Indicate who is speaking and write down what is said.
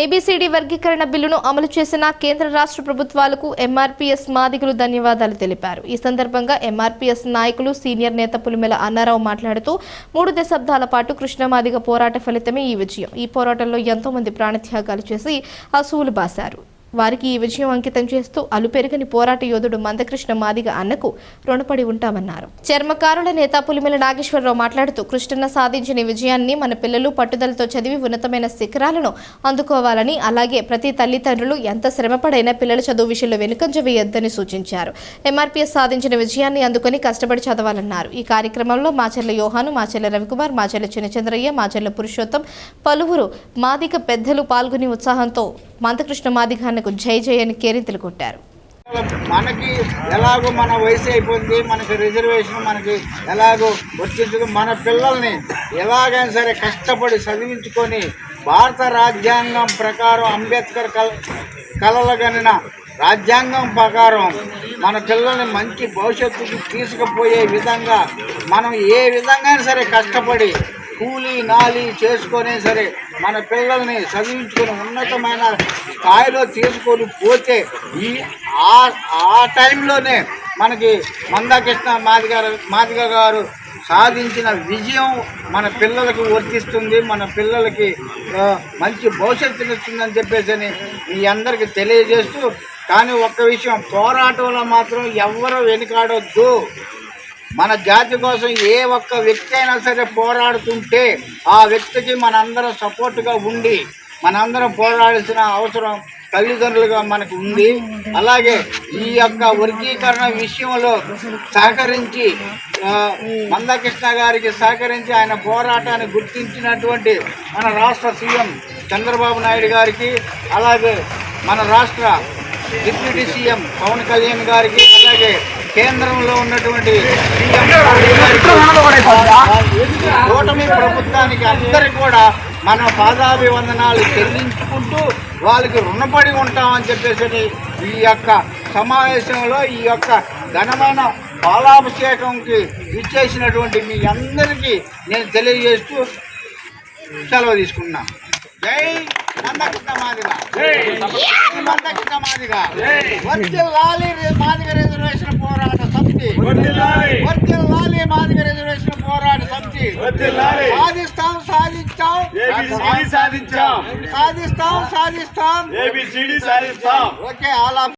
Speaker 1: ABCD వర్గీకరణ బిల్లును అమలు చేసిన కేంద్ర రాష్ట్ర ప్రభుత్వాలకు ఎంఆర్పీఎస్ మాదిగలు ధన్యవాదాలు తెలిపారు. ఈ సందర్భంగా ఎంఆర్పీఎస్ నాయకులు సీనియర్ నేత పులిమెల అన్నారావు మాట్లాడుతూ 3 దశాబ్దాల పాటు కృష్ణమాదిగ పోరాట ఫలితమే ఈ విజయం. ఈ పోరాటంలో ఎంతో మంది ప్రాణత్యాగాలు చేసి అసూలు బాశారు. వారికి ఈ విజయం అంకితం చేస్తూ అలుపెరగని పోరాట యోధుడు మందకృష్ణ మాదిగ అన్నకు రుణపడి ఉంటామన్నారు. చర్మకారుల నేత పులిమెల నాగేశ్వరరావు మాట్లాడుతూ కృష్ణన్న సాధించిన విజయాన్ని మన పిల్లలు పట్టుదలతో చదివి ఉన్నతమైన శిఖరాలను అందుకోవాలని, అలాగే ప్రతి తల్లిదండ్రులు ఎంత శ్రమపడైనా పిల్లల చదువు విషయంలో వెనుకంజ వేయొద్దని సూచించారు. ఎంఆర్పీఎస్ సాధించిన విజయాన్ని అందుకొని కష్టపడి చదవాలన్నారు. ఈ కార్యక్రమంలో మాచెర్ల యోహాను, మాచెర్ల రవికుమార్, మాచెర్ల చిన్నచంద్రయ్య, మాచెర్ల పురుషోత్తం, పలువురు మాదిగ పెద్దలు పాల్గొని ఉత్సాహంతో మందకృష్ణ మాదిగ జై జై అని కేరింతలు కొట్టారు.
Speaker 2: మనకి ఎలాగో మన వయసు అయిపోయింది, మనకి రిజర్వేషన్ మనకి ఎలాగో వచ్చింది. మన పిల్లల్ని ఎలాగైనా సరే కష్టపడి చదివించుకొని భారత రాజ్యాంగం ప్రకారం అంబేద్కర్ కలలుగనిన రాజ్యాంగం ప్రకారం మన పిల్లల్ని మంచి భవిష్యత్తుకి తీసుకుపోయే విధంగా మనం ఏ విధంగా సరే కష్టపడి కూలీ నాలి చేసుకొని సరే మన పిల్లల్ని చదివించుకొని ఉన్నతమైన స్థాయిలో తీసుకొని పోతే ఆ టైంలోనే మనకి మందకృష్ణ మాదిగ గారు సాధించిన విజయం మన పిల్లలకు వర్తిస్తుంది, మన పిల్లలకి మంచి భవిష్యత్తుని ఇస్తుందని చెప్పేసి మీ అందరికీ తెలియజేస్తూ, కానీ ఒక్క విషయం, పోరాటంలో మాత్రం ఎవ్వరూ వెనుకాడొద్దు. మన జాతి కోసం ఏ ఒక్క వ్యక్తి అయినా సరే పోరాడుతుంటే ఆ వ్యక్తికి మనందరం సపోర్టుగా ఉండి మనందరం పోరాడాల్సిన అవసరం తల్లిదండ్రులుగా మనకు ఉంది. అలాగే ఈ యొక్క వర్గీకరణ విషయంలో సహకరించి మందకృష్ణ గారికి సహకరించి ఆయన పోరాటాన్ని గుర్తించినటువంటి మన రాష్ట్ర సీఎం చంద్రబాబు నాయుడు గారికి, అలాగే మన రాష్ట్ర డిప్యూటీ సీఎం పవన్ కళ్యాణ్ గారికి, అలాగే కేంద్రంలో ఉన్నటువంటి కూటమి ప్రభుత్వానికి అందరికీ కూడా మన పాదాభివందనాలు చెల్లించుకుంటూ వాళ్ళకి రుణపడి ఉంటామని చెప్పేసి ఈ యొక్క సమావేశంలో ఈ యొక్క ఘనమైన పాలాభిషేకంకి ఇచ్చేసినటువంటి మీ అందరికీ నేను తెలియజేస్తూ సెలవు తీసుకున్నాను. జై మందకృష్ణ మాదిగ, మందకృష్ణ మాదిగ, వర్ధిల్లాలి మాదిగ రిజర్వేషన్ పోరాట సమితి, వర్ధిల్లాలి మాదిగ రిజర్వేషన్ పోరాట సమితి. సాధిస్తాం సాధిస్తాం సాధిస్తాం సాధిస్తాం సాధిస్తాం. Okay, all